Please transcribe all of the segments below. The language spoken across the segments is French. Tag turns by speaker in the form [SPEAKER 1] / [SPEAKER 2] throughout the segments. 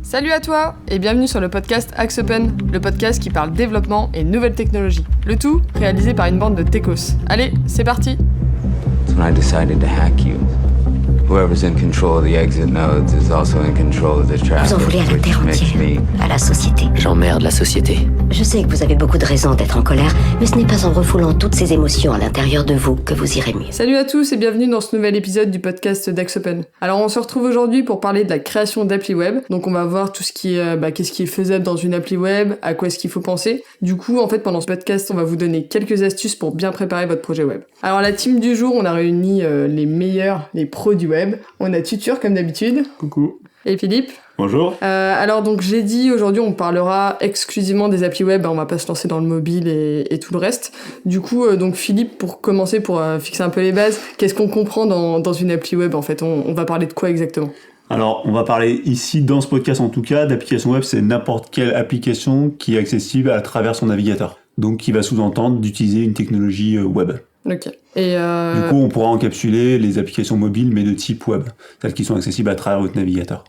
[SPEAKER 1] Salut à toi et bienvenue sur le podcast Axe Open, le podcast qui parle développement et nouvelles technologies. Le tout réalisé par une bande de techos. Allez, c'est parti.
[SPEAKER 2] When I decided to hack you, whoever's in control of the exit nodes is also in control of the traffic.
[SPEAKER 3] Vous en voulez à la
[SPEAKER 2] which
[SPEAKER 3] terre
[SPEAKER 2] makes
[SPEAKER 3] entière,
[SPEAKER 2] me-
[SPEAKER 3] à la société.
[SPEAKER 4] J'emmerde la société.
[SPEAKER 3] Je sais que vous avez beaucoup de raisons d'être en colère, mais ce n'est pas en refoulant toutes ces émotions à l'intérieur de vous que vous irez mieux.
[SPEAKER 1] Salut à tous et bienvenue dans ce nouvel épisode du podcast d'Axe Open. Alors on se retrouve aujourd'hui pour parler de la création d'appli web. Donc on va voir tout ce qui est, qu'est-ce qui est faisable dans une appli web, à quoi est-ce qu'il faut penser. Du coup, en fait, pendant ce podcast, on va vous donner quelques astuces pour bien préparer votre projet web. Alors la team du jour, on a réuni les meilleurs, les pros du web. On a Tutur comme d'habitude.
[SPEAKER 5] Coucou.
[SPEAKER 1] Et Philippe.
[SPEAKER 5] Bonjour.
[SPEAKER 1] Alors donc j'ai dit aujourd'hui on parlera exclusivement des applis web, on va pas se lancer dans le mobile et tout le reste. Du coup donc Philippe, pour commencer, pour fixer un peu les bases, qu'est-ce qu'on comprend dans une appli web en fait, on va parler de quoi exactement?
[SPEAKER 5] Alors, on va parler ici, dans ce podcast en tout cas, d'application web. C'est n'importe quelle application qui est accessible à travers son navigateur. Donc, qui va sous-entendre d'utiliser une technologie web.
[SPEAKER 1] Ok. Et
[SPEAKER 5] Du coup, on pourra encapsuler les applications mobiles, mais de type web. Celles qui sont accessibles à travers votre navigateur.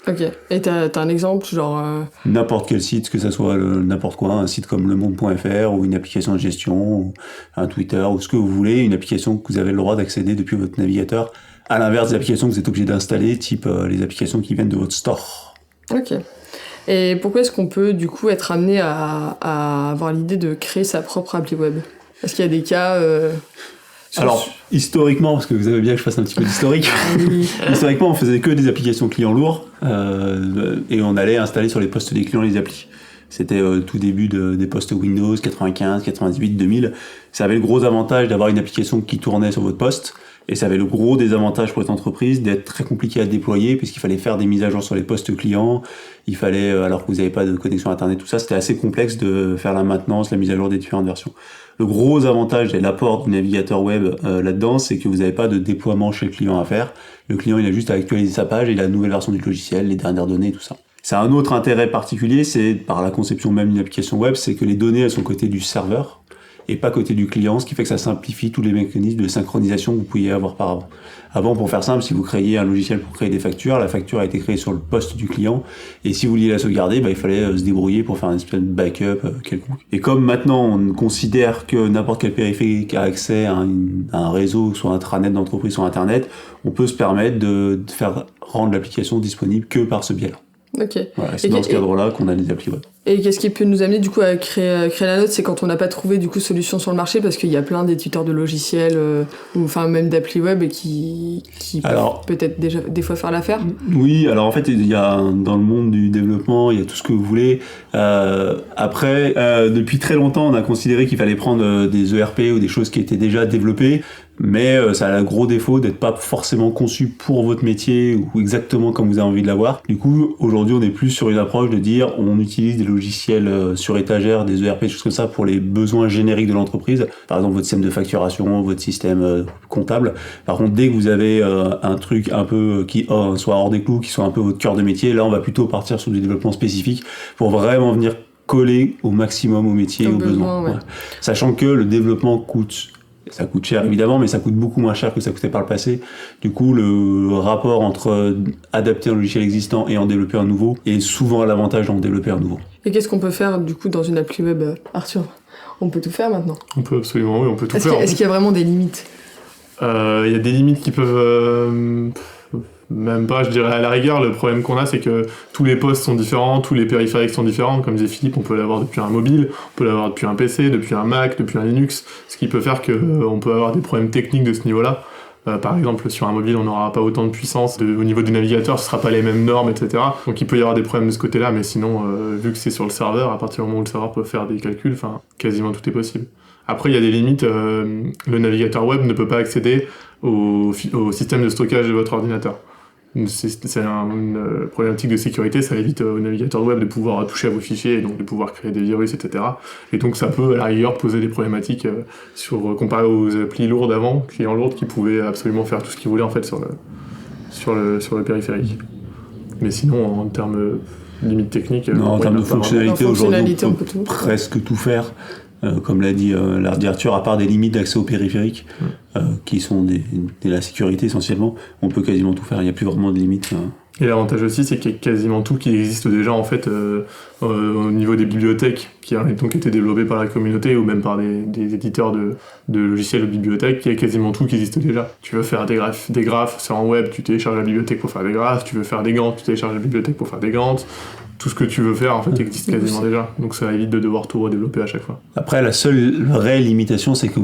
[SPEAKER 1] ok. Et t'as un exemple, genre...
[SPEAKER 5] N'importe quel site, que ça soit n'importe quoi, un site comme lemonde.fr ou une application de gestion, ou un Twitter, ou ce que vous voulez, une application que vous avez le droit d'accéder depuis votre navigateur, à l'inverse des applications que vous êtes obligé d'installer, type les applications qui viennent de votre store.
[SPEAKER 1] Ok. Et pourquoi est-ce qu'on peut du coup être amené à avoir l'idée de créer sa propre appli web? Est-ce qu'il y a des cas...
[SPEAKER 5] Alors, historiquement, parce que vous avez bien que je fasse un petit peu d'historique, historiquement, on faisait que des applications clients lourds, et on allait installer sur les postes des clients les applis. C'était tout début des postes Windows, 95, 98, 2000. Ça avait le gros avantage d'avoir une application qui tournait sur votre poste, et ça avait le gros désavantage pour votre entreprise d'être très compliqué à déployer, puisqu'il fallait faire des mises à jour sur les postes clients, il fallait, alors que vous n'avez pas de connexion internet, tout ça, c'était assez complexe de faire la maintenance, la mise à jour des différentes versions. Le gros avantage et l'apport du navigateur web là-dedans, c'est que vous n'avez pas de déploiement chez le client à faire. Le client, il a juste à actualiser sa page et la nouvelle version du logiciel, les dernières données, tout ça. C'est un autre intérêt particulier, c'est par la conception même d'une application web, c'est que les données, elles sont côté du serveur et pas côté du client, ce qui fait que ça simplifie tous les mécanismes de synchronisation que vous pouviez avoir par avant. Avant, pour faire simple, si vous créiez un logiciel pour créer des factures, la facture a été créée sur le poste du client, et si vous vouliez la sauvegarder, il fallait se débrouiller pour faire un espèce de backup quelconque. Et comme maintenant on considère que n'importe quel périphérique a accès à un réseau, soit intranet d'entreprise, soit internet, on peut se permettre de faire rendre l'application disponible que par ce biais-là.
[SPEAKER 1] Ok.
[SPEAKER 5] Voilà, c'est dans ce cadre-là qu'on a des applis web.
[SPEAKER 1] Et qu'est-ce qui peut nous amener du coup à créer la nôtre? C'est quand on n'a pas trouvé du coup solution sur le marché, parce qu'il y a plein d'éditeurs de logiciels ou enfin même d'appli web et qui
[SPEAKER 5] Alors,
[SPEAKER 1] peuvent peut-être déjà des fois faire l'affaire.
[SPEAKER 5] Oui, alors en fait il y a dans le monde du développement, il y a tout ce que vous voulez. Après, depuis très longtemps, on a considéré qu'il fallait prendre des ERP ou des choses qui étaient déjà développées, mais ça a le gros défaut d'être pas forcément conçu pour votre métier ou exactement comme vous avez envie de l'avoir. Du coup, aujourd'hui, on est plus sur une approche de dire on utilise des logiciels sur étagère, des ERP, des choses comme ça pour les besoins génériques de l'entreprise. Par exemple, votre système de facturation, votre système comptable. Par contre, dès que vous avez un truc un peu qui soit hors des clous, qui soit un peu votre cœur de métier, là, on va plutôt partir sur du développement spécifique pour vraiment venir coller au maximum au métier et aux besoins.
[SPEAKER 1] Ouais.
[SPEAKER 5] Ouais. Sachant que le développement ça coûte cher évidemment, mais ça coûte beaucoup moins cher que ça coûtait par le passé. Du coup, le rapport entre adapter un logiciel existant et en développer un nouveau est souvent à l'avantage d'en développer un nouveau.
[SPEAKER 1] Et qu'est-ce qu'on peut faire du coup dans une appli web, Arthur? On peut tout faire maintenant.
[SPEAKER 6] On peut absolument, oui, on peut tout faire.
[SPEAKER 1] Est-ce qu'il y a vraiment des limites?
[SPEAKER 6] Il y a des limites qui peuvent... même pas, je dirais à la rigueur, le problème qu'on a, c'est que tous les postes sont différents, tous les périphériques sont différents. Comme disait Philippe, on peut l'avoir depuis un mobile, on peut l'avoir depuis un PC, depuis un Mac, depuis un Linux, ce qui peut faire qu'on peut avoir des problèmes techniques de ce niveau-là. Par exemple, sur un mobile, on n'aura pas autant de puissance. Au niveau du navigateur, ce ne sera pas les mêmes normes, etc. Donc il peut y avoir des problèmes de ce côté-là, mais sinon, vu que c'est sur le serveur, à partir du moment où le serveur peut faire des calculs, quasiment tout est possible. Après, il y a des limites. Le navigateur web ne peut pas accéder au système de stockage de votre ordinateur. C'est une problématique de sécurité, ça évite au navigateur web de pouvoir toucher à vos fichiers et donc de pouvoir créer des virus, etc. Et donc ça peut à la rigueur poser des problématiques comparé aux applis lourdes avant, clients lourdes qui pouvaient absolument faire tout ce qu'ils voulaient en fait sur le périphérique. Mais sinon en termes limites techniques...
[SPEAKER 5] en termes de fonctionnalité, aujourd'hui on peut
[SPEAKER 1] tout.
[SPEAKER 5] presque tout faire. Comme l'a dit Arthur, à part des limites d'accès aux périphériques, qui sont la sécurité essentiellement, on peut quasiment tout faire, il n'y a plus vraiment de limites.
[SPEAKER 6] Et l'avantage aussi, c'est qu'il y a quasiment tout qui existe déjà en fait au niveau des bibliothèques qui ont donc été développées par la communauté ou même par des éditeurs de logiciels ou de bibliothèques. Il y a quasiment tout qui existe déjà. Tu veux faire des graphes sur un web, tu télécharges la bibliothèque pour faire des graphes. Tu veux faire des gantes, tu télécharges la bibliothèque pour faire des gantes. Tout ce que tu veux faire en fait existe quasiment déjà, donc ça évite de devoir tout redévelopper à chaque fois.
[SPEAKER 5] Après, la seule vraie limitation, c'est que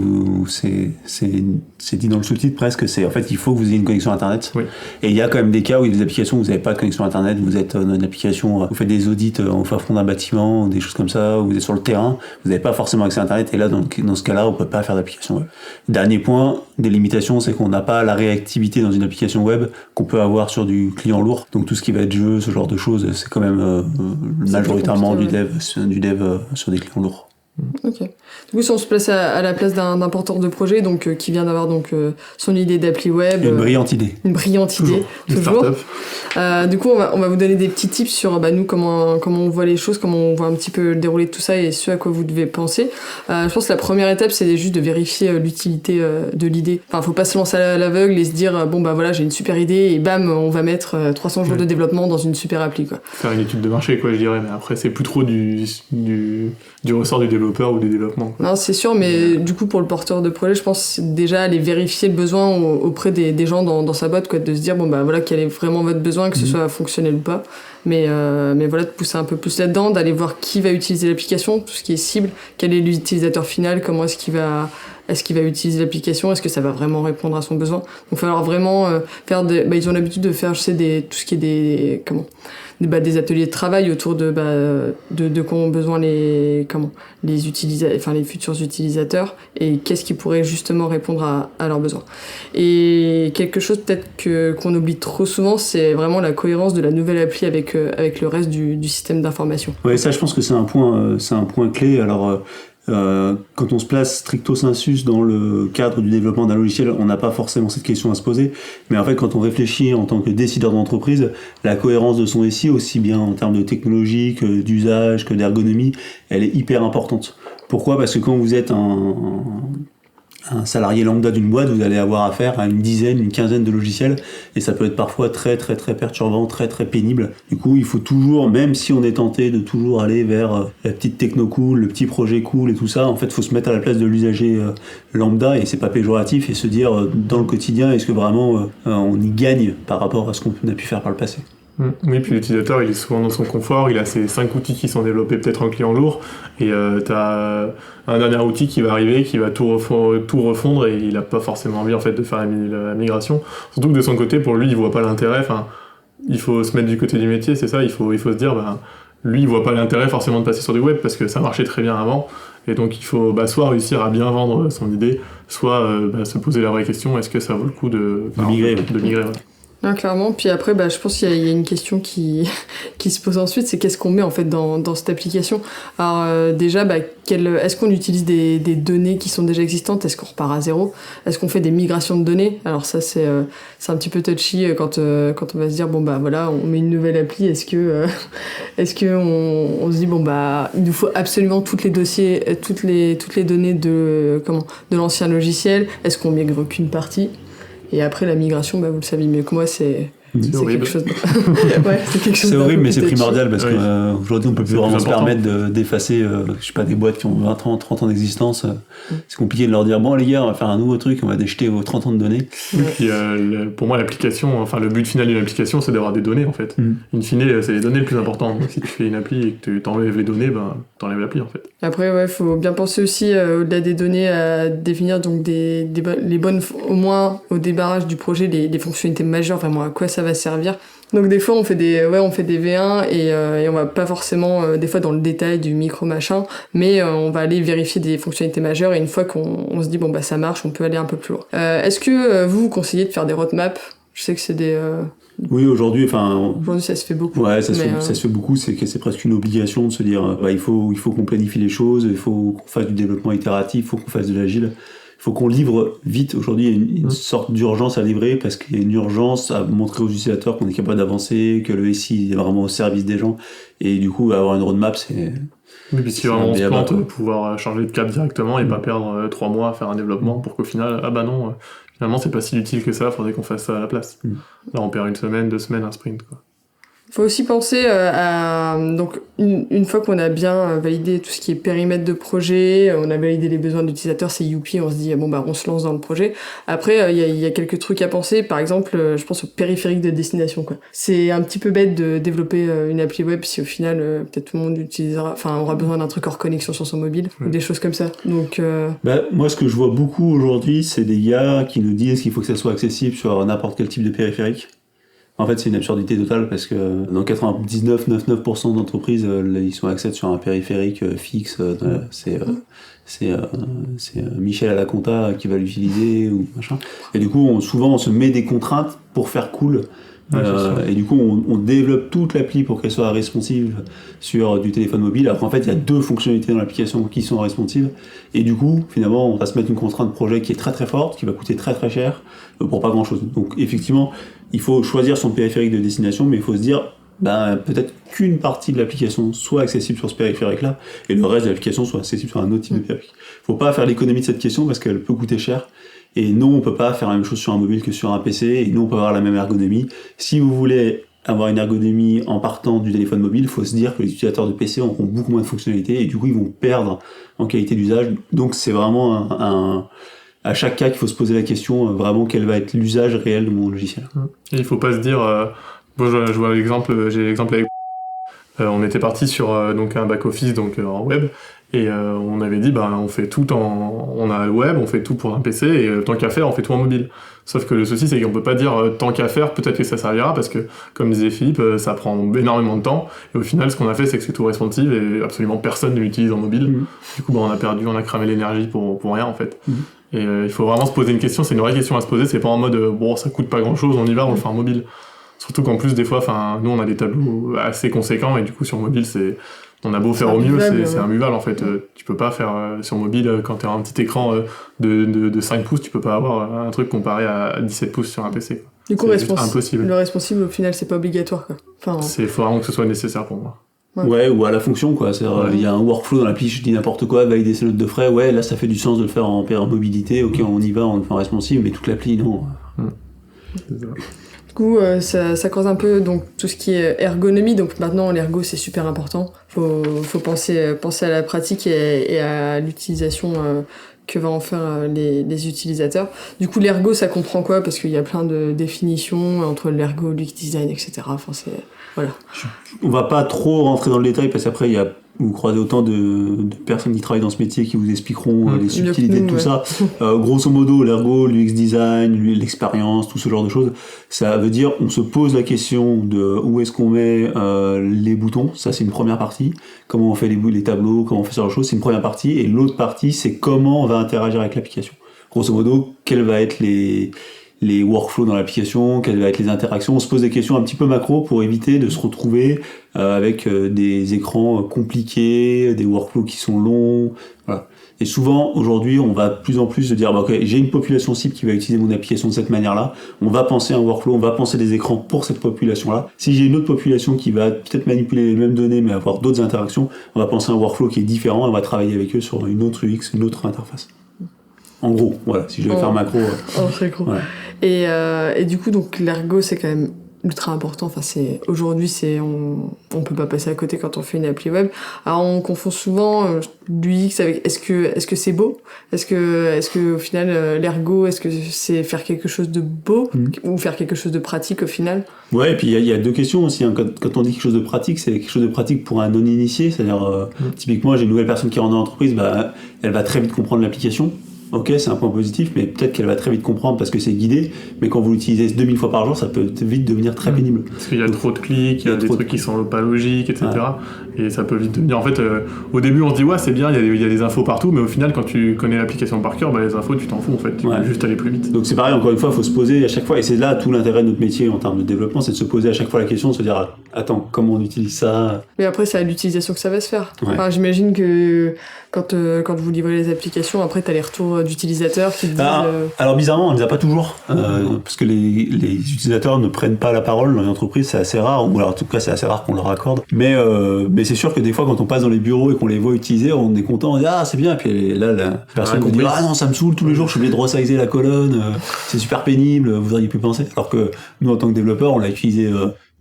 [SPEAKER 5] c'est dit dans le sous-titre presque, c'est en fait il faut que vous ayez une connexion internet.
[SPEAKER 6] Oui.
[SPEAKER 5] Et il y a quand même des cas où il y a des applications où vous n'avez pas de connexion internet, vous êtes dans une application, vous faites des audits au fin fond d'un bâtiment ou des choses comme ça, ou vous êtes sur le terrain, vous n'avez pas forcément accès à internet, et là dans ce cas-là, on peut pas faire d'application web. Dernier point des limitations, c'est qu'on n'a pas la réactivité dans une application web qu'on peut avoir sur du client lourd. Donc tout ce qui va être jeu, ce genre de choses, c'est quand même majoritairement du dev sur des clients lourds.
[SPEAKER 1] Ok. Du coup, si on se place à la place d'un porteur de projet, donc qui vient d'avoir son idée d'appli web,
[SPEAKER 5] Une brillante idée.
[SPEAKER 1] Une brillante idée, toujours. Du coup, on va vous donner des petits tips sur nous comment on voit les choses, comment on voit un petit peu le déroulé de tout ça et ce à quoi vous devez penser. Je pense que la première étape, c'est juste de vérifier l'utilité de l'idée. Enfin, faut pas se lancer à l'aveugle et se dire bon bah voilà, j'ai une super idée et bam, on va mettre 300 jours de développement dans une super appli, quoi.
[SPEAKER 6] Faire une étude de marché, quoi, je dirais, mais après c'est plus trop du ressort du développeur ou du développement, quoi.
[SPEAKER 1] Non, c'est sûr, mais du coup, pour le porteur de projet, je pense que c'est déjà aller vérifier le besoin auprès des gens dans sa boîte, quoi, de se dire bon bah voilà, quel est vraiment votre besoin, que ce soit fonctionnel ou pas, mais voilà, de pousser un peu plus là-dedans, d'aller voir qui va utiliser l'application, tout ce qui est cible, quel est l'utilisateur final, comment est-ce qu'il va utiliser l'application, est-ce que ça va vraiment répondre à son besoin. Donc il va falloir vraiment faire ils ont l'habitude de faire, tout ce qui est des ateliers de travail autour de quoi ont besoin les futurs utilisateurs et qu'est-ce qui pourrait justement répondre à leurs besoins. Et quelque chose peut-être qu'on oublie trop souvent, c'est vraiment la cohérence de la nouvelle appli avec le reste du système d'information.
[SPEAKER 5] Ouais, ça je pense que c'est un point clé. Alors quand on se place stricto sensus dans le cadre du développement d'un logiciel, on n'a pas forcément cette question à se poser, mais en fait quand on réfléchit en tant que décideur d'entreprise, la cohérence de son SI, aussi bien en termes de technologie que d'usage, que d'ergonomie, elle est hyper importante. Pourquoi ? Parce que quand vous êtes un salarié lambda d'une boîte, vous allez avoir affaire à une quinzaine de logiciels, et ça peut être parfois très très très perturbant, très très pénible. Du coup, il faut toujours, même si on est tenté de toujours aller vers la petite techno cool, le petit projet cool et tout ça, en fait, il faut se mettre à la place de l'usager lambda, et c'est pas péjoratif, et se dire dans le quotidien, est-ce que vraiment on y gagne par rapport à ce qu'on a pu faire par le passé.
[SPEAKER 6] Oui, puis l'utilisateur il est souvent dans son confort, il a ses 5 outils qui sont développés peut-être en client lourd, et t'as un dernier outil qui va arriver, qui va tout refondre, et il a pas forcément envie en fait de faire la migration. Surtout que de son côté, pour lui, il voit pas l'intérêt, il faut se mettre du côté du métier, c'est ça, il faut se dire, lui il voit pas l'intérêt forcément de passer sur du web, parce que ça marchait très bien avant, et donc il faut soit réussir à bien vendre son idée, soit se poser la vraie question, est-ce que ça vaut le coup de migrer. Ouais.
[SPEAKER 1] Non, clairement. Puis après, je pense qu'il y a une question qui se pose ensuite, c'est qu'est-ce qu'on met en fait dans cette application. Alors déjà, est-ce qu'on utilise des données qui sont déjà existantes ? Est-ce qu'on repart à zéro ? Est-ce qu'on fait des migrations de données ? Alors ça, c'est un petit peu touchy quand on va se dire voilà, on met une nouvelle appli. Est-ce que on se dit il nous faut absolument toutes les données de l'ancien logiciel ? Est-ce qu'on migre qu'une partie ? Et après, la migration, vous le savez mieux que moi, c'est quelque chose. Ouais, c'est quelque chose.
[SPEAKER 5] C'est horrible, mais c'est primordial parce qu'aujourd'hui, on peut plus vraiment se permettre d'effacer, des boîtes qui ont 20 ans, 30 ans d'existence. C'est compliqué de leur dire, bon, les gars, on va faire un nouveau truc, on va déjeter vos 30 ans de données.
[SPEAKER 6] Et puis, pour moi, l'application, le but final d'une application, c'est d'avoir des données, en fait. In fine, c'est les données le plus important. Donc, si tu fais une appli et que tu t'enlèves les données, t'enlèves l'appli, en fait.
[SPEAKER 1] Après, faut bien penser aussi, au-delà des données, à définir donc les bonnes, au moins au débarrage du projet, les fonctionnalités majeures, vraiment à quoi ça va servir. Donc des fois on fait des V1 et on va pas forcément des fois dans le détail du micro machin, mais on va aller vérifier des fonctionnalités majeures, et une fois qu'on se dit ça marche, on peut aller un peu plus loin. Est-ce que vous conseillez de faire des roadmaps ? Je sais que c'est des
[SPEAKER 5] Oui, aujourd'hui
[SPEAKER 1] ça se fait beaucoup.
[SPEAKER 5] Ouais, ça se fait beaucoup, c'est presque une obligation de se dire il faut qu'on planifie les choses, il faut qu'on fasse du développement itératif, il faut qu'on fasse de l'agile. Il faut qu'on livre vite. Aujourd'hui, il y a une sorte d'urgence à livrer, parce qu'il y a une urgence à montrer aux utilisateurs qu'on est capable d'avancer, que le SI est vraiment au service des gens. Et du coup, avoir une roadmap, c'est...
[SPEAKER 6] Oui, puis si vraiment on se plante, pouvoir changer de cap directement et pas perdre 3 mois à faire un développement pour qu'au final, finalement c'est pas si utile que ça, faudrait qu'on fasse ça à la place. Là, on perd 1 semaine, 2 semaines, un sprint, quoi.
[SPEAKER 1] Faut aussi penser à donc une fois qu'on a bien validé tout ce qui est périmètre de projet, on a validé les besoins de l'utilisateur, c'est youpi, on se dit bon bah on se lance dans le projet. Après il y a quelques trucs à penser, par exemple je pense au périphérique de destination quoi. C'est un petit peu bête de développer une appli web si au final peut-être tout le monde aura besoin d'un truc hors connexion sur son mobile ou des choses comme ça. Donc
[SPEAKER 5] moi ce que je vois beaucoup aujourd'hui, c'est des gars qui nous disent qu'il faut que ça soit accessible sur n'importe quel type de périphérique. En fait, c'est une absurdité totale parce que dans 99,99% d'entreprises, ils sont accès sur un périphérique fixe. C'est Michel à la compta qui va l'utiliser ou machin. Et du coup, souvent, on se met des contraintes pour faire cool. Et du coup, on développe toute l'appli pour qu'elle soit responsive sur du téléphone mobile. Alors qu'en fait, il y a 2 fonctionnalités dans l'application qui sont responsives. Et du coup, finalement, on va se mettre une contrainte projet qui est très très forte, qui va coûter très très cher pour pas grand chose. Donc, effectivement, il faut choisir son périphérique de destination, mais il faut se dire, peut-être qu'une partie de l'application soit accessible sur ce périphérique-là, et le reste de l'application soit accessible sur un autre type de périphérique. Faut pas faire l'économie de cette question parce qu'elle peut coûter cher. Et non, on peut pas faire la même chose sur un mobile que sur un PC, et non, on peut avoir la même ergonomie. Si vous voulez avoir une ergonomie en partant du téléphone mobile, il faut se dire que les utilisateurs de PC auront beaucoup moins de fonctionnalités, et du coup, ils vont perdre en qualité d'usage. Donc, c'est vraiment à chaque cas qu'il faut se poser la question, vraiment, quel va être l'usage réel de mon logiciel.
[SPEAKER 6] Et il faut pas se dire, je vois l'exemple, j'ai l'exemple avec on était parti sur donc un back-office donc en web, et on avait dit on fait tout on a le web, on fait tout pour un PC, et tant qu'à faire on fait tout en mobile. Sauf que le souci c'est qu'on peut pas dire tant qu'à faire peut-être que ça servira, parce que comme disait Philippe, ça prend énormément de temps, et au final ce qu'on a fait c'est que c'est tout responsive et absolument personne ne l'utilise en mobile. Du coup on a cramé l'énergie pour rien en fait. Et il faut vraiment se poser une question, c'est une vraie question à se poser, c'est pas en mode ça coûte pas grand chose, on y va, on le fait en mobile. Surtout qu'en plus des fois, nous on a des tableaux assez conséquents, et du coup sur mobile on a beau faire au mieux, c'est imbuvable en fait. Tu peux pas faire sur mobile, quand t'as un petit écran de 5 pouces, tu peux pas avoir un truc comparé à 17 pouces sur un PC.
[SPEAKER 1] Du coup,
[SPEAKER 6] impossible.
[SPEAKER 1] Le responsive au final c'est pas obligatoire quoi.
[SPEAKER 6] Faut vraiment que ce soit nécessaire pour moi.
[SPEAKER 5] Ouais, ou à la fonction quoi. C'est-à-dire, il y a un workflow dans l'appli, je dis n'importe quoi, valider ses notes de frais, ouais, là ça fait du sens de le faire en mobilité, ok, on y va, on le fait en responsive, mais toute l'appli, non.
[SPEAKER 1] Du coup, ça creuse un peu donc tout ce qui est ergonomie. Donc maintenant, l'ergo c'est super important. Faut penser à la pratique et à l'utilisation que va en faire les utilisateurs. Du coup, l'ergo, ça comprend quoi? Parce qu'il y a plein de définitions entre l'ergo, l'UX design, etc. Voilà.
[SPEAKER 5] On va pas trop rentrer dans le détail parce qu'après vous croisez autant de personnes qui travaillent dans ce métier qui vous expliqueront les subtilités de tout ça. Grosso modo, l'ergo, l'UX design, l'expérience, tout ce genre de choses, ça veut dire on se pose la question de où est-ce qu'on met les boutons. Ça, c'est une première partie. Comment on fait les tableaux, comment on fait ce genre de choses, c'est une première partie. Et l'autre partie, c'est comment on va interagir avec l'application. Grosso modo, quels vont être les workflows dans l'application, quelles vont être les interactions. On se pose des questions un petit peu macro pour éviter de se retrouver avec des écrans compliqués, des workflows qui sont longs. Voilà. Et souvent, aujourd'hui, on va de plus en plus se dire j'ai une population cible qui va utiliser mon application de cette manière-là. On va penser un workflow, on va penser des écrans pour cette population-là. Si j'ai une autre population qui va peut-être manipuler les mêmes données mais avoir d'autres interactions, on va penser un workflow qui est différent et on va travailler avec eux sur une autre UX, une autre interface. En gros, voilà, si je vais faire macro.
[SPEAKER 1] Très gros.
[SPEAKER 5] Voilà.
[SPEAKER 1] Et du coup, donc l'ergo, c'est quand même ultra important. Aujourd'hui, on peut pas passer à côté quand on fait une appli web. Alors on confond souvent l'UX avec est-ce que c'est beau, est-ce que au final l'ergo, est-ce que c'est faire quelque chose de beau ou faire quelque chose de pratique au final.
[SPEAKER 5] Ouais, et puis il y a 2 questions aussi. Quand on dit quelque chose de pratique, c'est quelque chose de pratique pour un non-initié. C'est-à-dire typiquement, j'ai une nouvelle personne qui rentre dans l'entreprise, elle va très vite comprendre l'application. Ok, c'est un point positif, mais peut-être qu'elle va très vite comprendre parce que c'est guidé, mais quand vous l'utilisez 2000 fois par jour, ça peut vite devenir très pénible.
[SPEAKER 6] Parce qu'il y a trop de clics, il y a des trucs qui sont pas logiques, etc. Ouais. Et ça peut vite devenir... En fait, au début, on se dit, ouais, c'est bien, il y a des infos partout, mais au final, quand tu connais l'application par cœur, les infos, tu t'en fous, en fait. Tu peux juste aller plus vite.
[SPEAKER 5] Donc c'est pareil, encore une fois, il faut se poser à chaque fois, et c'est là tout l'intérêt de notre métier en termes de développement, c'est de se poser à chaque fois la question, de se dire, attends, comment on utilise ça? Mais
[SPEAKER 1] après, c'est à l'utilisation que ça va se faire.
[SPEAKER 5] Ouais.
[SPEAKER 1] J'imagine que quand vous livrez les applications, après, t'as les retours d'utilisateurs qui te disent...
[SPEAKER 5] Alors bizarrement, on les a pas toujours, parce que les utilisateurs ne prennent pas la parole dans les entreprises, c'est assez rare, ou alors en tout cas c'est assez rare qu'on leur accorde. Mais c'est sûr que des fois quand on passe dans les bureaux et qu'on les voit utiliser, on est content, on dit c'est bien, et puis là la personne nous dit non, ça me saoule tous les jours, je suis obligé de resizer la colonne, c'est super pénible, vous auriez pu penser. Alors que nous en tant que développeurs, on l'a utilisé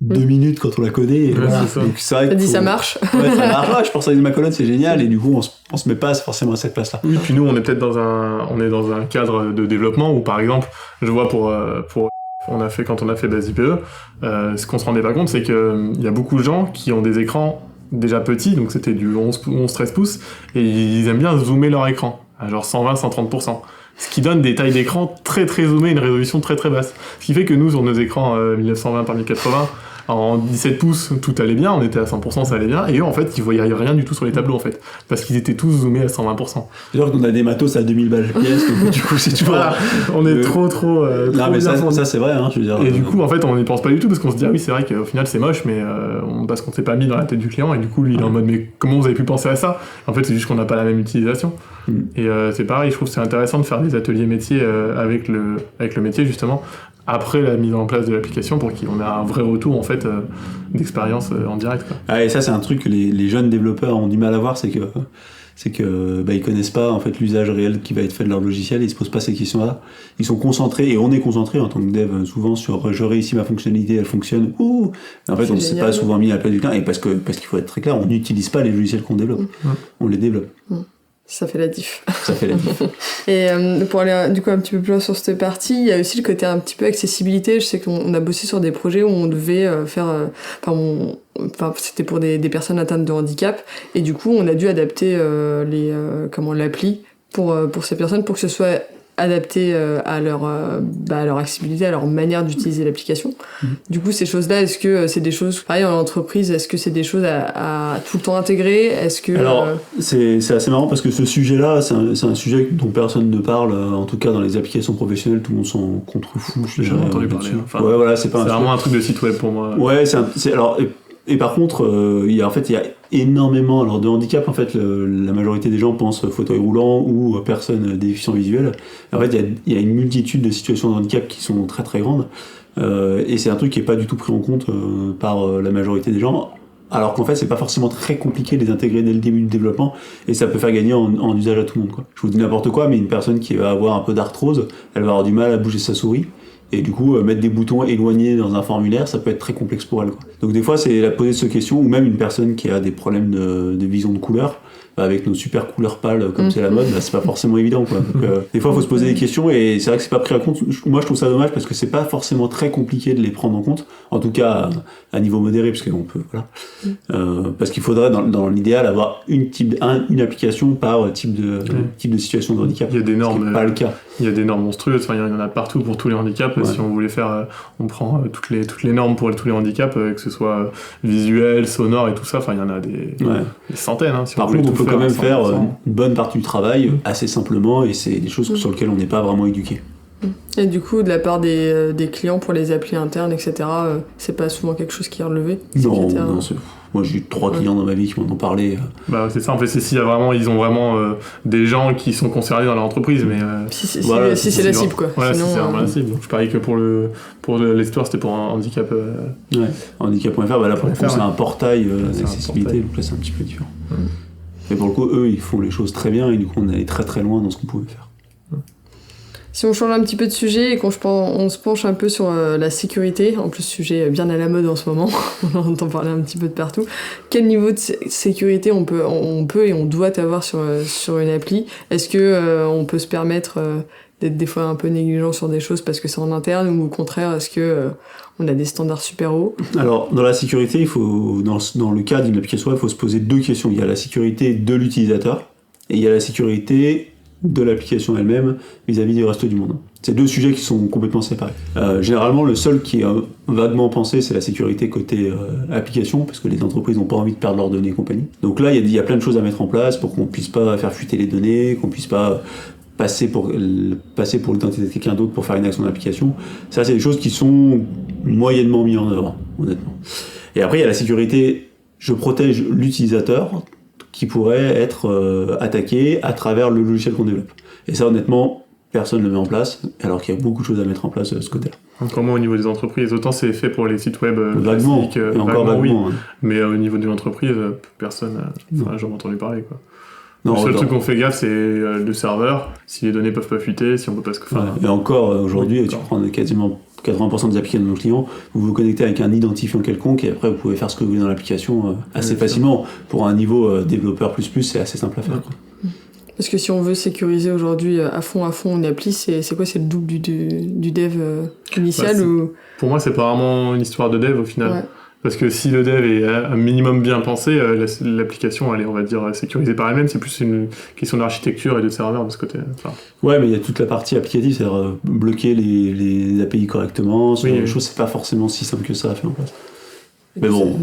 [SPEAKER 5] 2 minutes quand on la connaît. Et voilà.
[SPEAKER 6] C'est ça.
[SPEAKER 5] Donc, c'est vrai
[SPEAKER 1] T'as dit
[SPEAKER 5] faut-
[SPEAKER 1] ça marche.
[SPEAKER 5] Ouais, ça marche. Ouais, je pense à ma colonne, c'est génial. Et du coup, on se met pas forcément à cette place-là.
[SPEAKER 6] Oui, puis nous, on est peut-être dans un cadre de développement où, par exemple, je vois pour quand on a fait Base IPE, ce qu'on se rendait pas compte, c'est qu'il y a beaucoup de gens qui ont des écrans déjà petits, donc c'était du 11-13 pouces, et ils aiment bien zoomer leur écran, à genre 120-130%. Ce qui donne des tailles d'écran très très zoomées, une résolution très très basse. Ce qui fait que nous, sur nos écrans 1920 par 1080, en 17 pouces, tout allait bien, on était à 100%, ça allait bien, et eux, en fait, ils voyaient rien du tout sur les tableaux, en fait, parce qu'ils étaient tous zoomés à 120%.
[SPEAKER 5] C'est-à-dire qu'on a des matos à 2000 balles pièce, donc du coup, c'est toujours...
[SPEAKER 6] Voilà, on est trop
[SPEAKER 5] Non, mais
[SPEAKER 6] bien fournis.
[SPEAKER 5] ça, c'est vrai, hein, je veux dire.
[SPEAKER 6] Et du coup, en fait, on n'y pense pas du tout parce qu'on se dit, ah oui, c'est vrai qu'au final, c'est moche, mais parce qu'on s'est pas mis dans la tête du client, et du coup, lui, il est en mode, mais comment vous avez pu penser à ça? En fait, c'est juste qu'on n'a pas la même utilisation. Et c'est pareil, je trouve que c'est intéressant de faire des ateliers métiers avec le métier, justement, après la mise en place de l'application pour qu'on ait un vrai retour, en fait, d'expérience en direct, quoi.
[SPEAKER 5] Ah, et ça, c'est un truc que les jeunes développeurs ont du mal à voir, c'est que ils connaissent pas en fait l'usage réel qui va être fait de leur logiciel, ils se posent pas ces questions-là. Ils sont concentrés, et on est concentré en tant que dev souvent sur je réussis ma fonctionnalité, elle fonctionne. Ouh. Et en fait, on ne s'est pas souvent mis à la place du client, et parce qu'il faut être très clair, on n'utilise pas les logiciels qu'on développe, on les développe.
[SPEAKER 1] Ça fait la diff.
[SPEAKER 5] Ça fait la diff.
[SPEAKER 1] Et pour aller du coup un petit peu plus loin sur cette partie, il y a aussi le côté un petit peu accessibilité. Je sais qu'on a bossé sur des projets où on devait faire... c'était pour des personnes atteintes de handicap, et du coup on a dû adapter l'appli pour ces personnes pour que ce soit adapté à leur accessibilité, à leur manière d'utiliser l'application. Du coup, ces choses-là, est-ce que c'est des choses, pareil, en entreprise, est-ce que c'est des choses à tout le temps intégrer? Est-ce que...
[SPEAKER 5] Alors, c'est assez marrant parce que ce sujet-là, c'est un sujet dont personne ne parle, en tout cas dans les applications professionnelles, tout le monde s'en contrefout.
[SPEAKER 6] J'ai jamais entendu parler. Enfin,
[SPEAKER 5] ouais, voilà, c'est
[SPEAKER 6] vraiment un truc de site web pour moi.
[SPEAKER 5] Ouais, et par contre, il y a énormément de handicap. En fait, la majorité des gens pensent fauteuil roulant ou personne déficient visuel. En fait, il y a une multitude de situations de handicap qui sont très très grandes. Et c'est un truc qui est pas du tout pris en compte par la majorité des gens. Alors qu'en fait, c'est pas forcément très compliqué de les intégrer dès le début du développement, et ça peut faire gagner en usage à tout le monde, quoi. Je vous dis n'importe quoi, mais une personne qui va avoir un peu d'arthrose, elle va avoir du mal à bouger sa souris. Et du coup, mettre des boutons éloignés dans un formulaire, ça peut être très complexe pour elle, quoi. Donc des fois, c'est la poser cette question, ou même une personne qui a des problèmes de vision de couleur, avec nos super couleurs pâles comme c'est la mode, c'est pas forcément évident, quoi. Donc, des fois, il faut se poser des questions, et c'est vrai que c'est pas pris en compte. Moi, je trouve ça dommage parce que c'est pas forcément très compliqué de les prendre en compte, en tout cas à niveau modéré, parce qu'on peut, voilà. Parce qu'il faudrait, dans l'idéal, avoir une application par type de situation de handicap.
[SPEAKER 6] Il y a des normes.
[SPEAKER 5] Ce qui est pas le cas.
[SPEAKER 6] Il y a des normes monstrueuses. Enfin, il y en a partout pour tous les handicaps. Ouais. Si on voulait faire, on prend toutes les normes pour tous les handicaps, que ce soit visuel, sonore et tout ça. Enfin, il y en a des centaines. Hein, si
[SPEAKER 5] par contre, on peut quand même faire une bonne partie du travail assez simplement, et c'est des choses sur lesquelles on n'est pas vraiment éduqué.
[SPEAKER 1] Et du coup, de la part des clients pour les applis internes, etc., c'est pas souvent quelque chose qui est relevé?
[SPEAKER 5] Non, moi j'ai eu 3 clients dans ma vie qui m'en ont parlé.
[SPEAKER 6] Bah, c'est ça, en fait, ils ont vraiment des gens qui sont concernés dans leur entreprise, mais...
[SPEAKER 1] si c'est la cible, quoi.
[SPEAKER 6] Ouais, sinon, c'est vraiment la cible. Donc, je parie que pour l'histoire, c'était pour un handicap...
[SPEAKER 5] Ouais, handicap.fr, là pour le coup, c'est un portail d'accessibilité, donc là c'est un petit peu différent. Mais pour le coup, eux, ils font les choses très bien, et du coup, on allait très très loin dans ce qu'on pouvait faire.
[SPEAKER 1] Si on change un petit peu de sujet et qu'on se penche un peu sur la sécurité, en plus sujet bien à la mode en ce moment, on en entend parler un petit peu de partout, quel niveau de sécurité on peut et on doit avoir sur une appli? Est-ce que on peut se permettre d'être des fois un peu négligent sur des choses parce que c'est en interne, ou au contraire, est-ce que on a des standards super hauts? Alors,
[SPEAKER 5] dans la sécurité, il faut, dans le cas d'une application web, il faut se poser 2 questions. Il y a la sécurité de l'utilisateur, et il y a la sécurité de l'application elle-même vis-à-vis du reste du monde. C'est 2 sujets qui sont complètement séparés. Généralement, le seul qui est vaguement pensé, c'est la sécurité côté application, parce que les entreprises n'ont pas envie de perdre leurs données et compagnie. Donc là, il y a plein de choses à mettre en place pour qu'on puisse pas faire fuiter les données, qu'on puisse pas passer pour l'identité de quelqu'un d'autre pour faire une action d'application. Ça, c'est des choses qui sont moyennement mises en œuvre, honnêtement. Et après, il y a la sécurité, je protège l'utilisateur, qui pourrait être attaqué à travers le logiciel qu'on développe. Et ça, honnêtement, personne ne le met en place, alors qu'il y a beaucoup de choses à mettre en place de ce côté-là.
[SPEAKER 6] Encore moins au niveau des entreprises. Autant c'est fait pour les sites web
[SPEAKER 5] vaguement,
[SPEAKER 6] classiques,
[SPEAKER 5] et encore vaguement,
[SPEAKER 6] oui.
[SPEAKER 5] Hein.
[SPEAKER 6] Mais au niveau d'une entreprise, personne n'a jamais entendu parler, quoi.
[SPEAKER 5] Non,
[SPEAKER 6] le seul truc qu'on fait gaffe, c'est le serveur, si les données peuvent pas fuiter, si on peut pas se...
[SPEAKER 5] Et encore, aujourd'hui, tu prends quasiment 80% des applications de nos clients, vous vous connectez avec un identifiant quelconque et après vous pouvez faire ce que vous voulez dans l'application assez facilement. Pour un niveau développeur plus, c'est assez simple à faire. Quoi.
[SPEAKER 1] Parce que si on veut sécuriser aujourd'hui à fond une appli, c'est quoi? C'est le double du dev initial ou...
[SPEAKER 6] Pour moi, c'est pas vraiment une histoire de dev au final.
[SPEAKER 1] Ouais.
[SPEAKER 6] Parce que si le dev est un minimum bien pensé, l'application, elle est, on va dire, sécurisée par elle-même. C'est plus une question d'architecture et de serveur de ce côté. Enfin...
[SPEAKER 5] Ouais, mais il y a toute la partie applicative, c'est-à-dire bloquer les API correctement. Ce genre de choses, c'est pas forcément si simple que ça à faire en place. Mais bon,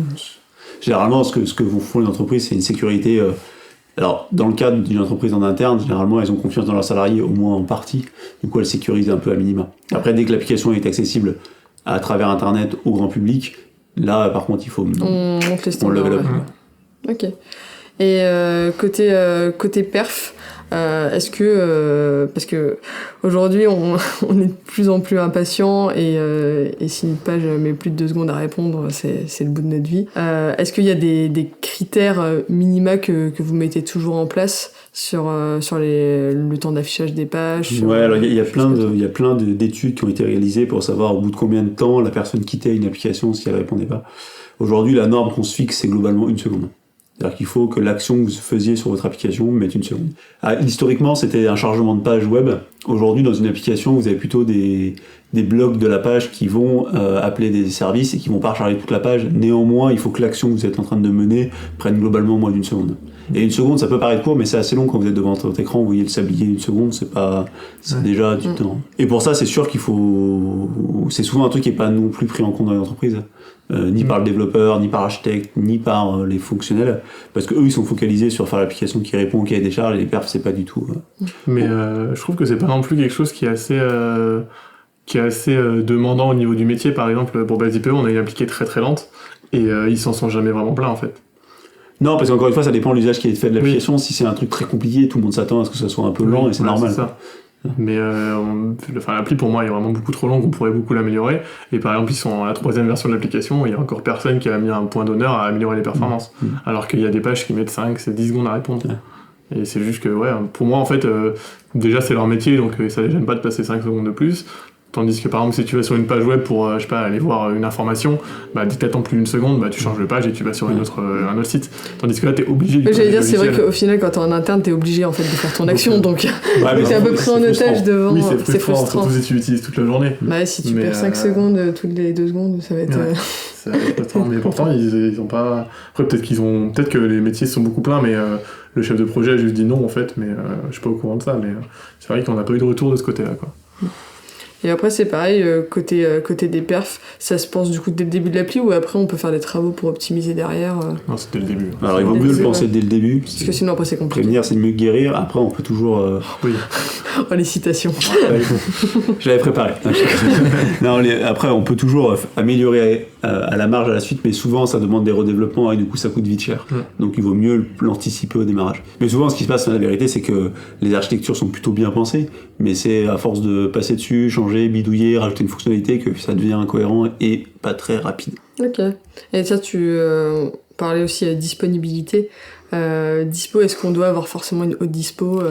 [SPEAKER 5] généralement, ce que font les entreprises, c'est une sécurité. Alors, dans le cadre d'une entreprise en interne, généralement, elles ont confiance dans leurs salariés, au moins en partie. Du coup, elles sécurisent un peu à minima. Après, dès que l'application est accessible à travers Internet au grand public, là, par contre, il faut...
[SPEAKER 1] On level up. Ok. Et côté perf, est-ce que... parce que aujourd'hui, on est de plus en plus impatient et si une page met plus de 2 secondes à répondre, c'est le bout de notre vie. Est-ce qu'il y a des critères minima que vous mettez toujours en place sur le temps d'affichage des pages?
[SPEAKER 5] Ouais, alors il y a plein d'études qui ont été réalisées pour savoir au bout de combien de temps la personne quittait une application si elle répondait pas. Aujourd'hui, la norme qu'on se fixe, c'est globalement 1 seconde. C'est-à-dire qu'il faut que l'action que vous faisiez sur votre application mette 1 seconde. Historiquement, c'était un chargement de page web. Aujourd'hui, dans une application, vous avez plutôt des blocs de la page qui vont appeler des services et qui vont pas recharger toute la page. Néanmoins, il faut que l'action que vous êtes en train de mener prenne globalement moins d'1 seconde. Et 1 seconde, ça peut paraître court, mais c'est assez long quand vous êtes devant votre écran. Vous voyez le sablier 1 seconde, c'est déjà du temps. Et pour ça, c'est sûr c'est souvent un truc qui est pas non plus pris en compte dans les entreprises. Ni par le développeur, ni par l'architecte, ni par les fonctionnels, parce que eux ils sont focalisés sur faire l'application qui répond au cahier des charges et les perfs c'est pas du tout.
[SPEAKER 6] Mais je trouve que c'est pas non plus quelque chose qui est assez demandant au niveau du métier. Par exemple, pour BaseIPO, on a une appliquée très très lente et ils s'en sont jamais vraiment pleins en fait.
[SPEAKER 5] Non, parce qu'encore une fois, ça dépend de l'usage qui est fait de l'application. Oui. Si c'est un truc très compliqué, tout le monde s'attend à ce que ça soit un peu lent et c'est normal.
[SPEAKER 6] C'est ça. Mais l'appli pour moi est vraiment beaucoup trop longue, on pourrait beaucoup l'améliorer. Et par exemple, ils sont à la 3e version de l'application, il y a encore personne qui a mis un point d'honneur à améliorer les performances. Alors qu'il y a des pages qui mettent 5, 10 secondes à répondre. Et c'est juste que, pour moi, en fait, déjà c'est leur métier, donc ça les gêne pas de passer 5 secondes de plus. Tandis que par exemple si tu vas sur une page web pour aller voir une information, dès que t'attends plus d'1 seconde, tu changes de page et tu vas sur un autre site. Tandis que là t'es obligé de...
[SPEAKER 1] J'allais dire, c'est vrai qu'au final quand t'es en interne t'es obligé en fait de faire ton action, donc t'es à peu près en otage devant.
[SPEAKER 6] Oui, c'est frustrant. Surtout si tu l'utilises toute la journée.
[SPEAKER 1] Si tu perds 5 secondes toutes les 2 secondes, ça va être...
[SPEAKER 6] Ça va être frustrant, mais pourtant ils ont pas... Après peut-être que les métiers sont beaucoup pleins, mais le chef de projet a juste dit non en fait, mais je suis pas au courant de ça, mais c'est vrai qu'on n'a pas eu de retour de ce côté-là, quoi.
[SPEAKER 1] Et après c'est pareil, côté des perfs, ça se pense du coup dès le début de l'appli ou après on peut faire des travaux pour optimiser derrière
[SPEAKER 6] Non, c'est dès le début.
[SPEAKER 5] Alors il vaut mieux le penser dès le début.
[SPEAKER 1] Parce que sinon après c'est compliqué.
[SPEAKER 5] Prévenir c'est mieux que guérir, après on peut toujours...
[SPEAKER 6] Oui.
[SPEAKER 1] Oh les citations.
[SPEAKER 5] Je l'avais préparé. Non, après on peut toujours améliorer à la marge à la suite, mais souvent ça demande des redéveloppements et du coup ça coûte vite cher. Donc il vaut mieux l'anticiper au démarrage. Mais souvent ce qui se passe, la vérité, c'est que les architectures sont plutôt bien pensées, mais c'est à force de passer dessus, changer, bidouiller, rajouter une fonctionnalité que ça devient incohérent et pas très rapide.
[SPEAKER 1] Ok. Et ça, tu parlais aussi à disponibilité. Dispo, est-ce qu'on doit avoir forcément une haute dispo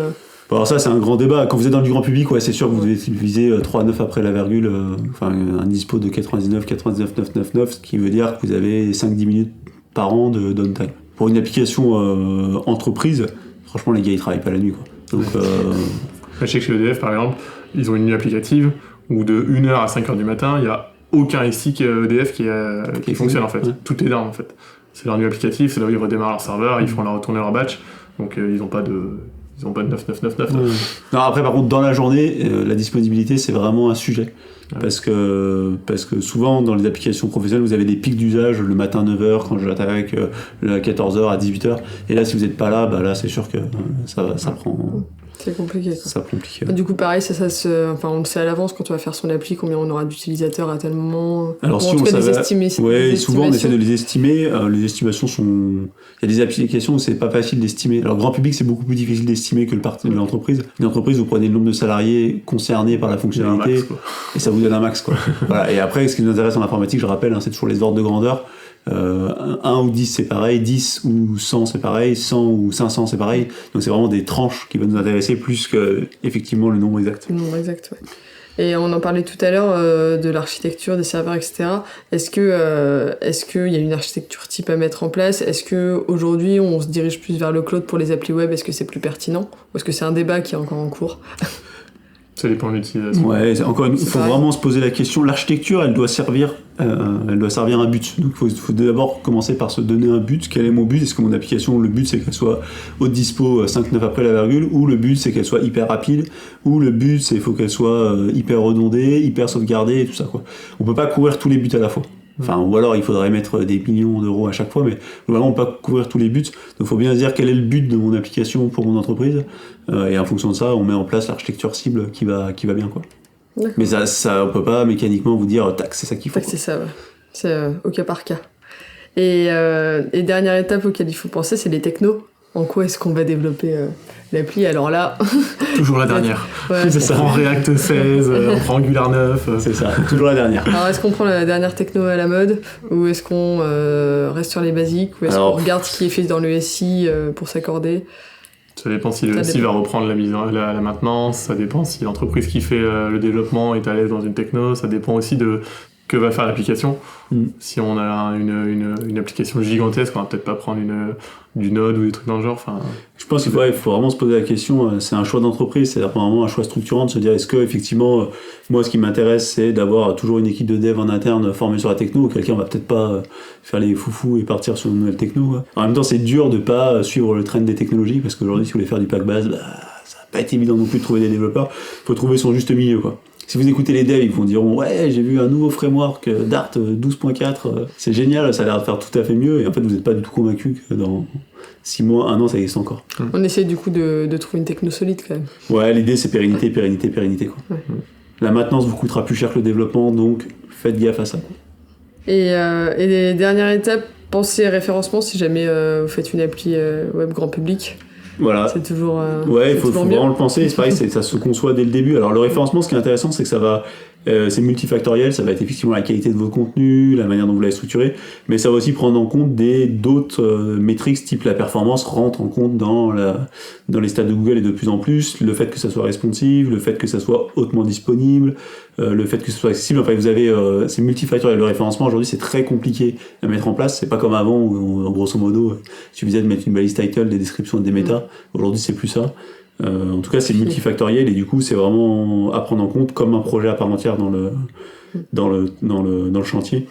[SPEAKER 5] Bon, alors ça, c'est un grand débat. Quand vous êtes dans du grand public, c'est sûr que vous devez utiliser 3.9 après la virgule, un dispo de 99,999, ce qui veut dire que vous avez 5-10 minutes par an de downtime. Pour une application entreprise, franchement, les gars, ils travaillent pas la nuit, quoi. Donc,
[SPEAKER 6] je sais que chez EDF, par exemple, ils ont une nuit applicative où de 1h à 5h du matin, il n'y a aucun SIC EDF qui fonctionne en fait. Ouais. Tout est down en fait. C'est leur nuit applicative, c'est là où ils redémarrent leur serveur, ils font retourner leur batch, donc ils n'ont pas de 9999.
[SPEAKER 5] Non, après par contre dans la journée, la disponibilité c'est vraiment un sujet. Parce que souvent dans les applications professionnelles vous avez des pics d'usage le matin 9h quand j'attaque, à 14h à 18h, et là si vous n'êtes pas là, là c'est sûr que ça prend...
[SPEAKER 1] C'est compliqué, quoi.
[SPEAKER 5] Ça compliqué.
[SPEAKER 1] Du coup, pareil, on le sait à l'avance quand on va faire son appli, combien on aura d'utilisateurs à tel moment.
[SPEAKER 5] Alors, si on savait, souvent on essaie de les estimer. Les estimations sont. Il y a des applications où c'est pas facile d'estimer. Alors, grand public, c'est beaucoup plus difficile d'estimer que de l'entreprise. Une entreprise, vous prenez le nombre de salariés concernés par la fonctionnalité et ça vous donne un max, quoi. Voilà. Et après, ce qui nous intéresse en informatique, je rappelle, c'est toujours les ordres de grandeur. 1 ou 10 c'est pareil, 10 ou 100 c'est pareil, 100 ou 500 c'est pareil, donc c'est vraiment des tranches qui vont nous intéresser plus que effectivement le nombre exact.
[SPEAKER 1] Le nombre exact, ouais. Et on en parlait tout à l'heure de l'architecture, des serveurs, etc. Est-ce qu'il y a une architecture type à mettre en place ? Est-ce qu'aujourd'hui, on se dirige plus vers le cloud pour les applis web ? Est-ce que c'est plus pertinent ? Ou est-ce que c'est un débat qui est encore en cours ?
[SPEAKER 6] Ça dépend de l'utilisation.
[SPEAKER 5] Ouais, il faut vraiment se poser la question. L'architecture, elle doit servir un but. Donc il faut d'abord commencer par se donner un but. Quel est mon but ? Est-ce que mon application, le but c'est qu'elle soit haute dispo 5-9 après la virgule, ou le but c'est qu'elle soit hyper rapide, ou le but c'est qu'il faut qu'elle soit hyper redondée, hyper sauvegardée et tout ça, quoi. On peut pas courir tous les buts à la fois. Enfin, ou alors il faudrait mettre des millions d'euros à chaque fois, mais vraiment on peut pas couvrir tous les buts. Donc il faut bien se dire quel est le but de mon application pour mon entreprise, et en fonction de ça, on met en place l'architecture cible qui va bien, quoi.
[SPEAKER 1] D'accord.
[SPEAKER 5] Mais ça, on peut pas mécaniquement vous dire tac, c'est ça qu'il faut.
[SPEAKER 1] C'est ça, ouais. C'est au cas par cas. Et dernière étape auquel il faut penser, c'est les technos. En quoi est-ce qu'on va développer l'appli ? Alors là...
[SPEAKER 6] Toujours la dernière.
[SPEAKER 1] Ouais,
[SPEAKER 6] c'est ça. On prend React 16, on prend Angular 9.
[SPEAKER 5] C'est ça, toujours la dernière.
[SPEAKER 1] Alors est-ce qu'on prend la dernière techno à la mode ? Ou est-ce qu'on reste sur les basiques ? Ou est-ce qu'on regarde ce qui est fait dans le SI pour s'accorder ?
[SPEAKER 6] Ça dépend si le SI va reprendre la maintenance, ça dépend si l'entreprise qui fait le développement est à l'aise dans une techno, ça dépend aussi de que va faire l'application. Si on a une application gigantesque, on va peut-être pas prendre du Node ou des trucs dans le genre. Enfin,
[SPEAKER 5] je pense qu'il faut vraiment se poser la question, c'est un choix d'entreprise, c'est vraiment un choix structurant de se dire est-ce que effectivement moi ce qui m'intéresse c'est d'avoir toujours une équipe de dev en interne formée sur la techno, auquel cas on va peut-être pas faire les foufous et partir sur une nouvelle techno, quoi. En même temps c'est dur de pas suivre le trend des technologies, parce qu'aujourd'hui si vous voulez faire du pack base, ça va pas être évident non plus de trouver des développeurs, faut trouver son juste milieu, quoi. Si vous écoutez les devs, ils vous diront ouais, j'ai vu un nouveau framework Dart 12.4, c'est génial, ça a l'air de faire tout à fait mieux, et en fait vous n'êtes pas du tout convaincu que dans 6 mois, 1 an, ça existe encore.
[SPEAKER 1] On essaie du coup de trouver une techno solide quand même.
[SPEAKER 5] Ouais, l'idée c'est pérennité, quoi. Ouais. La maintenance vous coûtera plus cher que le développement, donc faites gaffe à ça.
[SPEAKER 1] Et les dernières étapes, pensez référencement si jamais vous faites une appli web grand public.
[SPEAKER 5] Voilà.
[SPEAKER 1] C'est toujours.
[SPEAKER 5] Ouais, il faut vraiment le penser. C'est pareil, ça se conçoit dès le début. Alors le référencement, ce qui est intéressant, c'est que ça va, c'est multifactoriel. Ça va être effectivement la qualité de vos contenus, la manière dont vous l'avez structuré, mais ça va aussi prendre en compte d'autres métriques, type la performance rentre en compte dans les stats de Google et de plus en plus. Le fait que ça soit responsive, le fait que ça soit hautement disponible, le fait que ce soit accessible. Enfin, vous avez, c'est multifactoriel. Le référencement aujourd'hui, c'est très compliqué à mettre en place. C'est pas comme avant où, grosso modo, il suffisait de mettre une balise title, des descriptions et des méta. Aujourd'hui, c'est plus ça. En tout cas, c'est multifactoriel et du coup, c'est vraiment à prendre en compte comme un projet à part entière dans le chantier.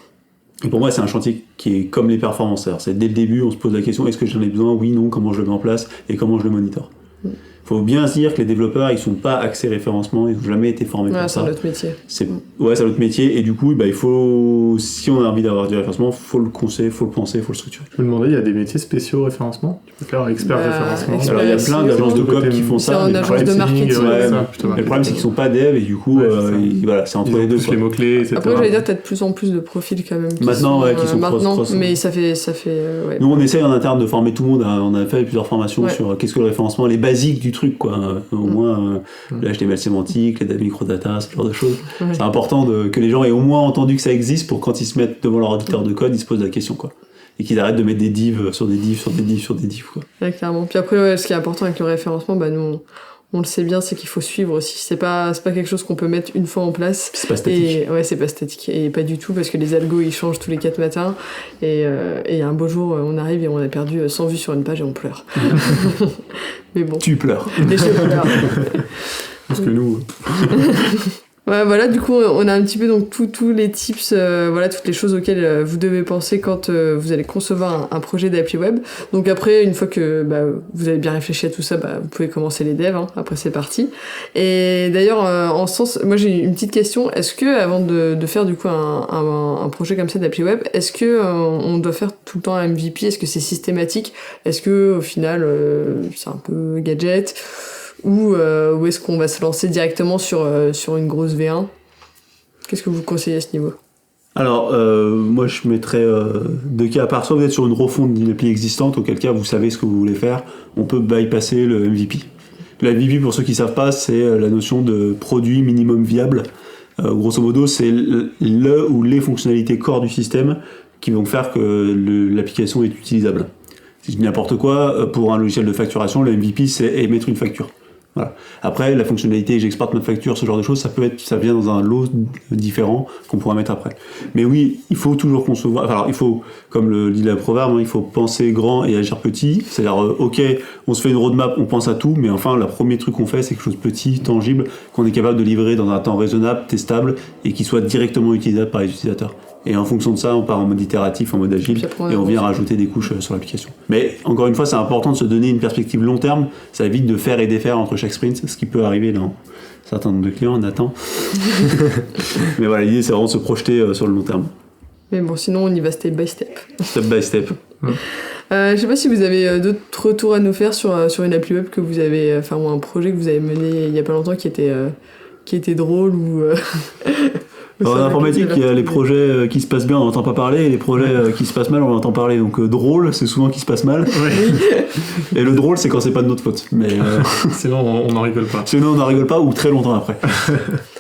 [SPEAKER 5] Et pour moi, c'est un chantier qui est comme les performances. Alors, c'est dès le début, on se pose la question est-ce que j'en ai besoin ? Oui, non. Comment je le mets en place et comment je le monitore ? Il faut bien se dire que les développeurs, ils sont pas axés référencement, ils n'ont jamais été formés pour ça.
[SPEAKER 1] C'est un autre métier.
[SPEAKER 5] C'est un autre métier, et du coup, il faut, si on a envie d'avoir du référencement, faut le conseiller, faut le penser, faut le structurer.
[SPEAKER 6] Je me demandais, il y a des métiers spéciaux référencement ? Tu peux faire expert référencement.
[SPEAKER 5] Alors il y a plein d'agences de com qui font ça.
[SPEAKER 1] C'est en agence de marketing.
[SPEAKER 5] Le problème, c'est qu'ils sont pas devs, et du coup, voilà, c'est entre les deux.
[SPEAKER 6] Les mots-clés, etc.
[SPEAKER 1] Après, j'allais dire, t'as de plus en plus de profils quand même.
[SPEAKER 5] Maintenant, qui sont cross.
[SPEAKER 1] Mais ça fait.
[SPEAKER 5] Nous, on essaye en interne de former tout le monde. On a fait plusieurs formations sur qu'est-ce que le référencement, les basiques du truc, quoi. Au moins, l'HTML sémantique, les microdata, ce genre de choses. C'est important que les gens aient au moins entendu que ça existe pour quand ils se mettent devant leur éditeur de code, ils se posent la question, quoi. Et qu'ils arrêtent de mettre des divs sur des divs sur des divs sur des divs, quoi.
[SPEAKER 1] Ouais, clairement. Puis après, ce qui est important avec le référencement, nous, on le sait bien, c'est qu'il faut suivre aussi. C'est pas quelque chose qu'on peut mettre une fois en place.
[SPEAKER 5] C'est pas statique.
[SPEAKER 1] C'est pas statique. Et pas du tout, parce que les algos, ils changent tous les 4 matins. Et un beau jour, on arrive et on a perdu 100 vues sur une page et on pleure. Mais bon.
[SPEAKER 5] Tu pleures.
[SPEAKER 1] Les je pleure.
[SPEAKER 6] Parce que nous...
[SPEAKER 1] Ouais, voilà, du coup, on a un petit peu donc tous les tips, toutes les choses auxquelles vous devez penser quand vous allez concevoir un projet d'appli web. Donc après, une fois que vous avez bien réfléchi à tout ça, vous pouvez commencer les devs, après c'est parti. Et d'ailleurs, en ce sens, moi j'ai une petite question, est-ce que avant de faire du coup un projet comme ça d'appli web, est-ce que on doit faire tout le temps un MVP ? Est-ce que c'est systématique ? Est-ce que au final c'est un peu gadget ? Ou est-ce qu'on va se lancer directement sur une grosse V1 ? Qu'est-ce que vous conseillez à ce niveau ?
[SPEAKER 5] Alors, moi je mettrais 2 cas à part. Soit vous êtes sur une refonte d'une appli existante, auquel cas vous savez ce que vous voulez faire, on peut bypasser le MVP. Le MVP, pour ceux qui ne savent pas, c'est la notion de produit minimum viable. Grosso modo, c'est le ou les fonctionnalités core du système qui vont faire que l'application est utilisable. Si je dis n'importe quoi, pour un logiciel de facturation, le MVP c'est émettre une facture. Voilà. Après, la fonctionnalité j'exporte ma facture, ce genre de choses, ça vient dans un lot différent qu'on pourra mettre après. Mais oui, il faut toujours concevoir. Alors, il faut, comme le dit le proverbe, il faut penser grand et agir petit. C'est-à-dire, ok, on se fait une roadmap, on pense à tout, mais enfin, le premier truc qu'on fait, c'est quelque chose de petit, tangible, qu'on est capable de livrer dans un temps raisonnable, testable, et qui soit directement utilisable par les utilisateurs. Et en fonction de ça, on part en mode itératif, en mode agile, et on vient rajouter des couches sur l'application. Mais encore une fois, c'est important de se donner une perspective long terme. Ça évite de faire et défaire entre chaque sprint, ce qui peut arriver dans certains nombre de clients, Nathan. Mais voilà, l'idée, c'est vraiment de se projeter sur le long terme.
[SPEAKER 1] Mais bon, sinon, on y va step by step.
[SPEAKER 5] Step by step.
[SPEAKER 1] Je sais pas si vous avez d'autres retours à nous faire sur une appli web que vous avez, enfin, ou un projet que vous avez mené il y a pas longtemps qui était drôle ou...
[SPEAKER 5] En informatique, il y a les projets qui se passent bien, on n'entend pas parler, et les projets qui se passent mal, on entend parler. Donc drôle, c'est souvent qui se passe mal. Et le drôle, c'est quand c'est pas de notre faute. Mais
[SPEAKER 6] sinon, on n'en rigole pas.
[SPEAKER 5] Sinon, on n'en rigole pas, ou très longtemps après.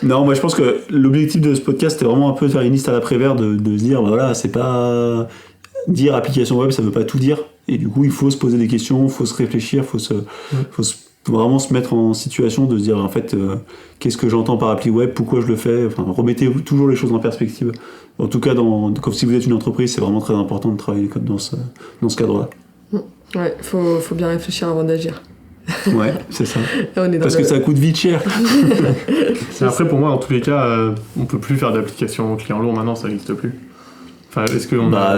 [SPEAKER 5] Non, moi je pense que l'objectif de ce podcast, c'était vraiment un peu de faire une liste à l'après-vert, de se dire, voilà, c'est pas... Dire application web, ça veut pas tout dire. Et du coup, il faut se poser des questions, il faut se réfléchir, faut vraiment se mettre en situation de se dire, en fait, qu'est-ce que j'entends par appli web, pourquoi je le fais, enfin, remettez toujours les choses en perspective. En tout cas, comme si vous êtes une entreprise, c'est vraiment très important de travailler les codes dans ce cadre-là.
[SPEAKER 1] Ouais, faut bien réfléchir avant d'agir.
[SPEAKER 5] Ouais, c'est ça.
[SPEAKER 1] Parce
[SPEAKER 5] que ça coûte vite cher.
[SPEAKER 6] Après, pour moi, dans tous les cas, on peut plus faire d'applications client lourd maintenant, ça n'existe plus. Enfin, est-ce que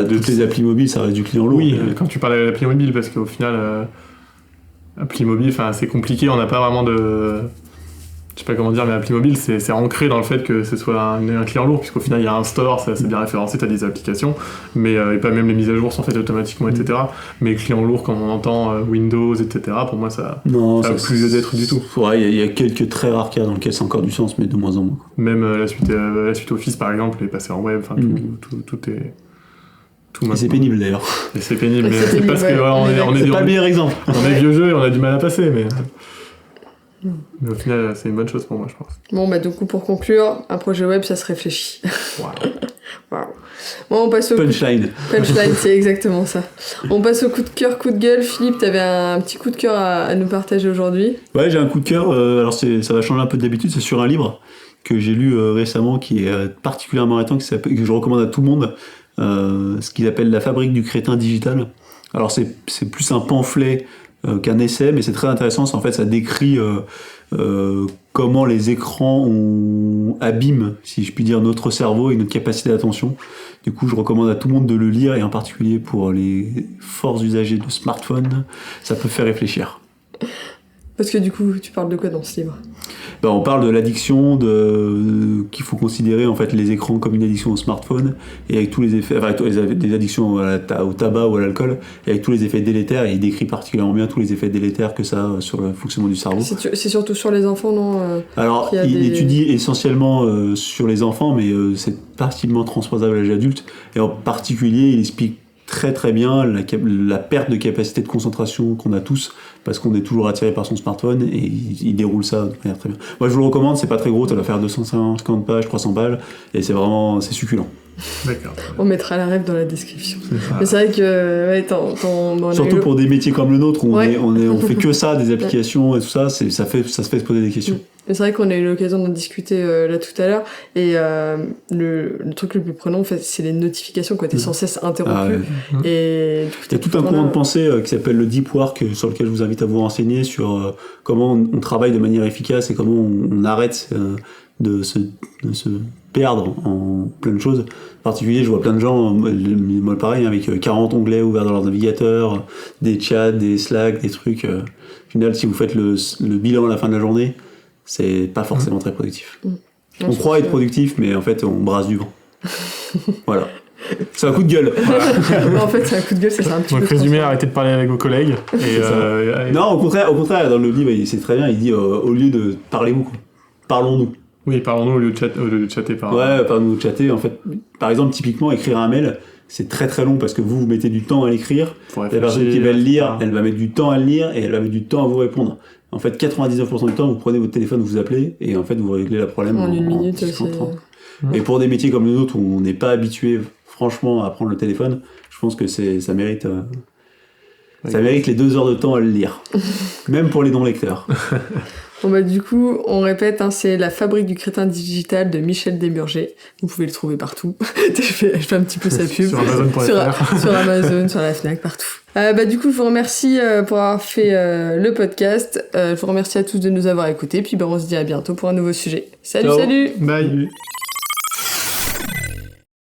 [SPEAKER 5] toutes les applis mobiles, ça reste du client lourd.
[SPEAKER 6] Oui, quand tu parles de l'appli mobile, parce qu'au final, appli mobile, c'est compliqué, on n'a pas vraiment de... Je sais pas comment dire, mais appli mobile, c'est ancré dans le fait que ce soit un client lourd, puisqu'au final, il y a un store, c'est bien référencé, tu as des applications, mais et pas même les mises à jour sont faites automatiquement, etc. Mais client lourd, comme on entend Windows, etc., pour moi, ça n'a plus d'être du tout.
[SPEAKER 5] Ouais, il y a quelques très rares cas dans lesquels c'est encore du sens, mais de moins en moins.
[SPEAKER 6] Même la suite Office, par exemple, est passée en web, tout est...
[SPEAKER 5] Et c'est pénible d'ailleurs.
[SPEAKER 6] Et c'est pénible, mais c'est parce que on est
[SPEAKER 5] pas le meilleur exemple.
[SPEAKER 6] On est vieux jeu et on a du mal à passer, mais au final, c'est une bonne chose pour moi, je pense.
[SPEAKER 1] Bon, bah, du coup, pour conclure, un projet web, ça se réfléchit. Wow. Bon, on passe au
[SPEAKER 5] Punchline.
[SPEAKER 1] Punchline, c'est exactement ça. On passe au coup de cœur, coup de gueule. Philippe, t'avais un petit coup de cœur à nous partager aujourd'hui.
[SPEAKER 5] Ouais, j'ai un coup de cœur. Alors, ça va changer un peu d'habitude. C'est sur un livre que j'ai lu récemment qui est particulièrement intéressant, que je recommande à tout le monde. Ce qu'il appelle La fabrique du crétin digital. Alors c'est plus un pamphlet qu'un essai, mais c'est très intéressant. En fait, ça décrit comment les écrans abîment, si je puis dire, notre cerveau et notre capacité d'attention. Du coup, je recommande à tout le monde de le lire, et en particulier pour les forts usagers de smartphones, ça peut faire réfléchir.
[SPEAKER 1] Parce que du coup, tu parles de quoi dans ce livre ?
[SPEAKER 5] On parle de l'addiction, qu'il faut considérer en fait les écrans comme une addiction au smartphone, et avec tous les effets, des addictions au tabac ou à l'alcool, et avec tous les effets délétères, et il décrit particulièrement bien tous les effets délétères que ça a sur le fonctionnement du cerveau.
[SPEAKER 1] C'est surtout sur les enfants, non ?
[SPEAKER 5] Alors, il étudie essentiellement sur les enfants, mais c'est partiellement transposable à l'âge adulte, et en particulier, il explique très très bien la perte de capacité de concentration qu'on a tous, parce qu'on est toujours attiré par son smartphone, et il déroule ça de manière très bien. Moi je vous le recommande, c'est pas très gros, ça doit faire 250 pages, 300 pages, et c'est succulent.
[SPEAKER 6] D'accord.
[SPEAKER 1] On mettra la ref dans la description. Mais c'est vrai que
[SPEAKER 5] surtout pour des métiers comme le nôtre où on fait que ça, des applications et tout ça, ça se fait se poser des questions.
[SPEAKER 1] Mais c'est vrai qu'on a eu l'occasion d'en discuter là tout à l'heure, et le truc le plus prenant en fait, c'est les notifications quand t'es sans cesse interrompu. Et
[SPEAKER 5] il y a tout un courant de pensée qui s'appelle le deep work, sur lequel je vous invite à vous renseigner sur comment on travaille de manière efficace et comment on arrête de se perdre en plein de choses. En particulier, je vois plein de gens, moi pareil, avec 40 onglets ouverts dans leur navigateur, des chats, des Slack, des trucs. Au final, si vous faites le bilan à la fin de la journée, c'est pas forcément très productif. On croit être productif, mais en fait, on brasse du vent. Voilà. C'est un coup de gueule.
[SPEAKER 1] En fait, c'est un coup de gueule, c'est un petit peu...
[SPEAKER 6] Donc, résumé, arrêtez de parler avec vos collègues.
[SPEAKER 5] Non, au contraire, dans le livre, c'est très bien, il dit, au lieu de parlez-vous, parlons-nous.
[SPEAKER 6] Oui, parlons-nous au lieu de chatter.
[SPEAKER 5] Ouais, parlons-nous de chatter. En fait, par exemple, typiquement, écrire un mail, c'est très très long parce que vous mettez du temps à l'écrire. La personne qui va le lire, elle va mettre du temps à le lire et elle va mettre du temps à vous répondre. En fait, 99% du temps, vous prenez votre téléphone, vous appelez et en fait, vous réglez le problème
[SPEAKER 1] en une minute.
[SPEAKER 5] Et pour des métiers comme le nôtre où on n'est pas habitué, franchement, à prendre le téléphone, je pense que ça mérite Ça mérite les 2 heures de temps à le lire. Même pour les non-lecteurs.
[SPEAKER 1] Bon bah du coup, on répète, c'est La Fabrique du crétin digital de Michel Desmurger. Vous pouvez le trouver partout. je fais un petit peu sa pub.
[SPEAKER 6] Sur Amazon.fr.
[SPEAKER 1] Sur Amazon, sur la Fnac, partout. Du coup, je vous remercie pour avoir fait le podcast. Je vous remercie à tous de nous avoir écoutés. Puis on se dit à bientôt pour un nouveau sujet. Salut,
[SPEAKER 5] Ciao.
[SPEAKER 1] salut.
[SPEAKER 6] Bye.